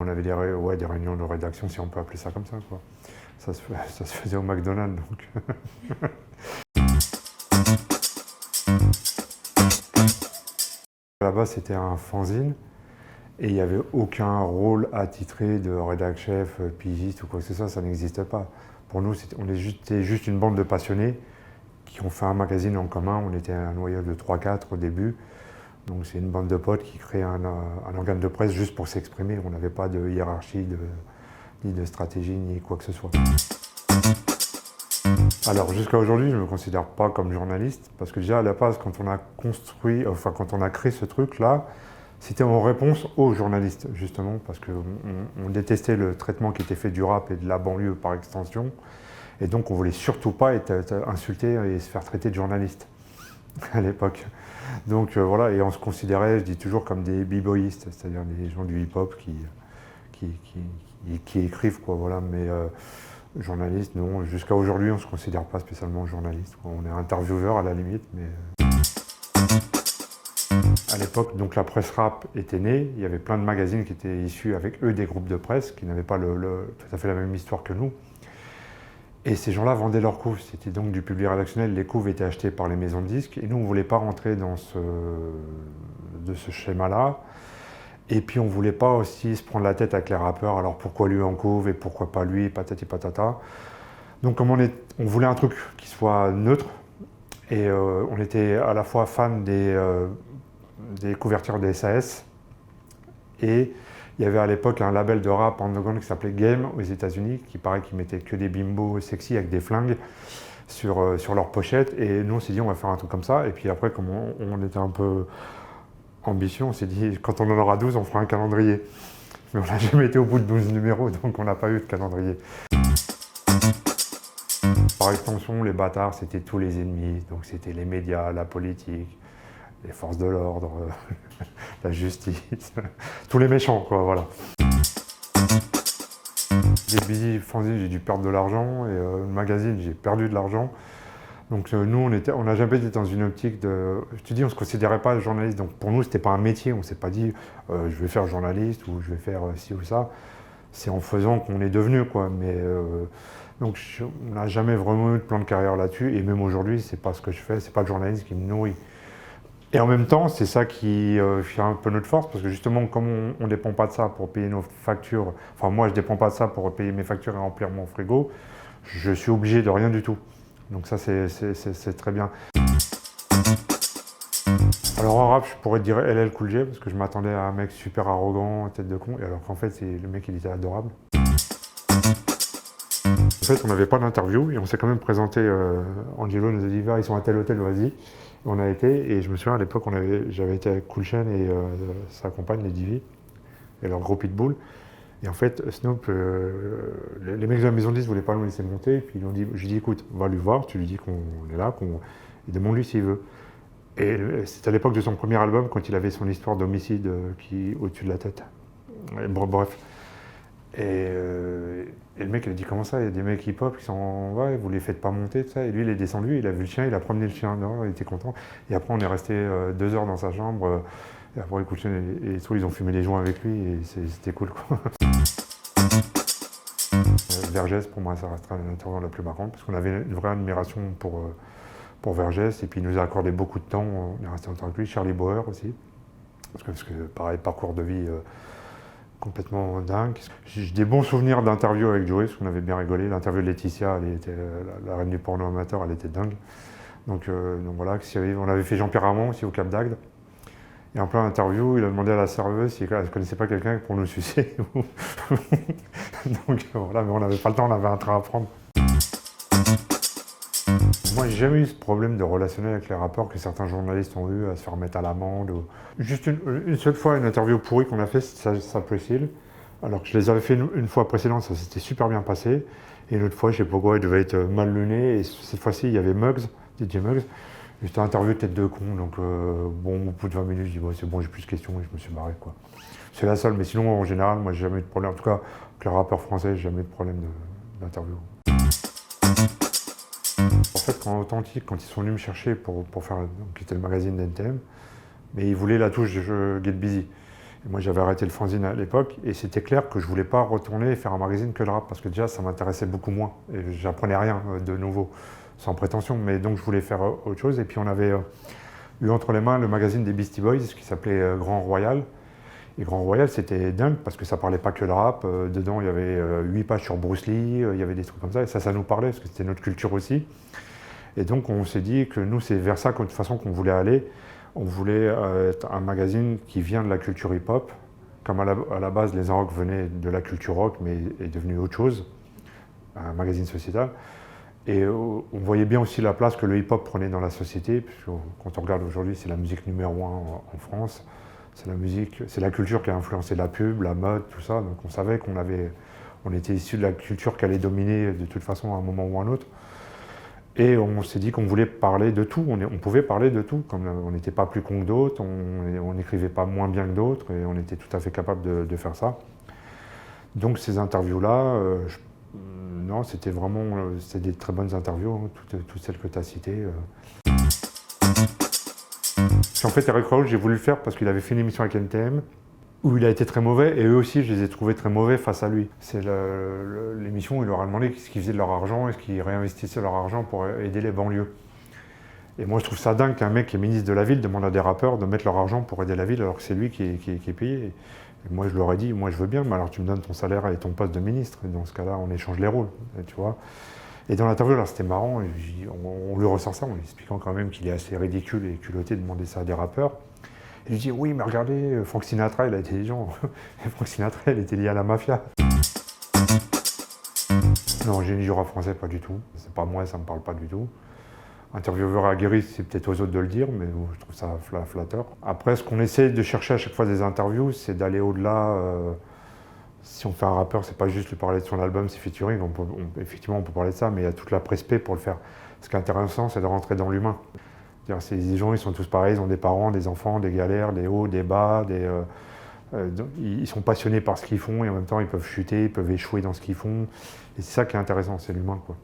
On avait des réunions de rédaction, si on peut appeler ça comme ça, quoi. Ça se faisait au McDonald's, donc. Là-bas, c'était un fanzine, et il n'y avait aucun rôle attitré de rédac chef, pigiste ou quoi que ce soit, ça n'existait pas. Pour nous, c'était juste une bande de passionnés qui ont fait un magazine en commun. On était un noyau de 3-4 au début. Donc c'est une bande de potes qui créent un organe de presse juste pour s'exprimer. On n'avait pas de hiérarchie, ni de stratégie, ni quoi que ce soit. Alors jusqu'à aujourd'hui, je ne me considère pas comme journaliste, parce que déjà à la base, quand on a créé ce truc-là, c'était en réponse aux journalistes, justement, parce qu'on détestait le traitement qui était fait du rap et de la banlieue par extension, et donc on voulait surtout pas être insulté et se faire traiter de journaliste à l'époque. Donc voilà, et on se considérait, je dis toujours, comme des b-boyistes, c'est-à-dire des gens du hip-hop qui écrivent, quoi, voilà, mais journaliste, non, jusqu'à aujourd'hui, on ne se considère pas spécialement journaliste, quoi. On est intervieweur à la limite, mais... À l'époque, donc la presse rap était née, il y avait plein de magazines qui étaient issus avec eux des groupes de presse, qui n'avaient pas tout à fait la même histoire que nous. Et ces gens-là vendaient leurs couves, c'était donc du public rédactionnel, les couves étaient achetées par les maisons de disques, et nous on ne voulait pas rentrer dans ce schéma-là. Et puis on ne voulait pas aussi se prendre la tête avec les rappeurs, alors pourquoi lui en couve et pourquoi pas lui, patati patata. Donc comme on voulait un truc qui soit neutre, et on était à la fois fan des couvertures des SAS, et il y avait à l'époque un label de rap underground qui s'appelait Game aux États-Unis, qui paraît qu'ils mettaient que des bimbos sexy avec des flingues sur leurs pochettes. Et nous, on s'est dit, on va faire un truc comme ça. Et puis après, comme on était un peu ambitieux, on s'est dit, quand on en aura 12, on fera un calendrier. Mais on n'a jamais été au bout de 12 numéros, donc on n'a pas eu de calendrier. Par extension, les bâtards, c'était tous les ennemis. Donc c'était les médias, la politique, les forces de l'ordre, la justice, tous les méchants, quoi, voilà. J'ai busy fanzine, j'ai dû perdre de l'argent, et le magazine, j'ai perdu de l'argent. Donc nous, on n'a jamais été dans une optique de... Je te dis, on ne se considérait pas journaliste, donc pour nous, c'était pas un métier, on ne s'est pas dit je vais faire journaliste ou je vais faire ci ou ça. C'est en faisant qu'on est devenu, quoi. Mais donc on n'a jamais vraiment eu de plan de carrière là-dessus, et même aujourd'hui, c'est pas ce que je fais, c'est pas le journalisme qui me nourrit. Et en même temps, c'est ça qui fait un peu notre force, parce que justement, comme on ne dépend pas de ça pour payer nos factures, enfin moi je ne dépends pas de ça pour payer mes factures et remplir mon frigo, je suis obligé de rien du tout. Donc ça, c'est très bien. Alors en rap, je pourrais te dire LL Cool J, parce que je m'attendais à un mec super arrogant, tête de con, et alors qu'en fait, le mec, il était adorable. En fait, on n'avait pas d'interview, et on s'est quand même présenté, Angelo nous a dit, ils sont à tel hôtel, vas-y. On a été, et je me souviens à l'époque, j'avais été avec Cool Chain et sa compagne, les Divi, et leur gros pitbull. Et en fait, Snoop, les mecs de la maison de 10 ne voulaient pas nous laisser monter, et puis je lui ai dit, écoute, va lui voir, tu lui dis qu'on est là, et demande-lui s'il veut. Et c'était à l'époque de son premier album, quand il avait son histoire d'homicide au-dessus de la tête. Et bref. Et le mec, il a dit, comment ça, il y a des mecs hip-hop qui sont, ouais, vous les faites pas monter, tout ça. Et lui, il est descendu, il a vu le chien, il a promené le chien dehors, il était content. Et après, on est resté 2 heures dans sa chambre. Et après, écoute, et tout, ils ont fumé les joints avec lui, et c'était cool, quoi. Vergès, pour moi, ça restera l'intervention la plus marquante, parce qu'on avait une vraie admiration pour Vergès, et puis il nous a accordé beaucoup de temps, on est resté longtemps avec lui. Charlie Bauer aussi, parce que pareil, parcours de vie complètement dingue. J'ai des bons souvenirs d'interviews avec Joey, parce qu'on avait bien rigolé. L'interview de Laetitia, elle était la reine du porno amateur, elle était dingue. Donc voilà, on avait fait Jean-Pierre Hamon aussi au Cap d'Agde. Et en plein interview, il a demandé à la serveuse si elle ne connaissait pas quelqu'un pour nous sucer. Donc voilà, mais on n'avait pas le temps, on avait un train à prendre. Moi, j'ai jamais eu ce problème de relationnel avec les rappeurs que certains journalistes ont eu, à se faire mettre à l'amende. Juste une seule fois, une interview pourrie qu'on a fait, ça Cypress-Hill, alors que je les avais fait une fois précédente, ça s'était super bien passé. Et une autre fois, je sais pas pourquoi, il devait être mal luné. Et cette fois-ci, il y avait Muggs, DJ Muggs. J'étais interviewé tête de con, donc bon, au bout de 20 minutes, je dis bon, c'est bon, j'ai plus de questions, et je me suis barré, quoi. C'est la seule, mais sinon, en général, moi, j'ai jamais eu de problème. En tout cas, avec les rappeurs français, j'ai jamais eu de problème d'interview. En fait, quand Authentique, quand ils sont venus me chercher pour faire, donc, c'était le magazine d'NTM, mais ils voulaient la touche de Get Busy. Et moi, j'avais arrêté le fanzine à l'époque, et c'était clair que je voulais pas retourner et faire un magazine que le rap, parce que déjà, ça m'intéressait beaucoup moins, et j'apprenais rien de nouveau, sans prétention, mais donc je voulais faire autre chose. Et puis on avait eu entre les mains le magazine des Beastie Boys, qui s'appelait Grand Royal. Et Grand Royal, c'était dingue, parce que ça parlait pas que de rap. Dedans, il y avait 8 pages sur Bruce Lee, il y avait des trucs comme ça, et ça nous parlait, parce que c'était notre culture aussi. Et donc on s'est dit que nous, c'est vers ça, de toute façon, qu'on voulait aller. On voulait être un magazine qui vient de la culture hip-hop. Comme à la base, les Inrocks venaient de la culture rock, mais est devenu autre chose, un magazine sociétal. Et on voyait bien aussi la place que le hip-hop prenait dans la société, puisque quand on regarde aujourd'hui, c'est la musique numéro 1 en France. C'est la musique, c'est la culture qui a influencé la pub, la mode, tout ça. Donc on savait on était issu de la culture qui allait dominer de toute façon à un moment ou à un autre. Et on s'est dit qu'on voulait parler de tout, on pouvait parler de tout, comme on n'était pas plus con que d'autres, on n'écrivait pas moins bien que d'autres, et on était tout à fait capable de faire ça. Donc ces interviews-là, non, c'était des très bonnes interviews, hein, toutes celles que tu as citées. En fait, Eric Raoult, j'ai voulu le faire parce qu'il avait fait une émission avec NTM, où il a été très mauvais, et eux aussi, je les ai trouvés très mauvais face à lui. C'est l'émission où il leur a demandé ce qu'ils faisaient de leur argent, est-ce qu'ils réinvestissaient leur argent pour aider les banlieues. Et moi, je trouve ça dingue qu'un mec qui est ministre de la ville demande à des rappeurs de mettre leur argent pour aider la ville, alors que c'est lui qui est payé. Et moi, je leur ai dit, moi, je veux bien, mais alors tu me donnes ton salaire et ton poste de ministre. Et dans ce cas-là, on échange les rôles, tu vois. Et dans l'interview, là, c'était marrant, et on lui ressort ça en lui expliquant quand même qu'il est assez ridicule et culotté de demander ça à des rappeurs. Et je dis, oui, mais regardez, Frank Sinatra, il a été intelligent. Frank Sinatra, il était lié à la mafia. Non, génie du rap français, pas du tout. C'est pas moi, ça me parle pas du tout. Intervieweur aguerri, c'est peut-être aux autres de le dire, mais je trouve ça flatteur. Après, ce qu'on essaie de chercher à chaque fois des interviews, c'est d'aller au-delà. Si on fait un rappeur, c'est pas juste lui parler de son album, ses featuring. Effectivement, on peut parler de ça, mais il y a toute la prespé pour le faire. Ce qui est intéressant, c'est de rentrer dans l'humain. Ces gens, ils sont tous pareils, ils ont des parents, des enfants, des galères, des hauts, des bas. Ils sont passionnés par ce qu'ils font et en même temps, ils peuvent chuter, ils peuvent échouer dans ce qu'ils font. Et c'est ça qui est intéressant, c'est l'humain, quoi.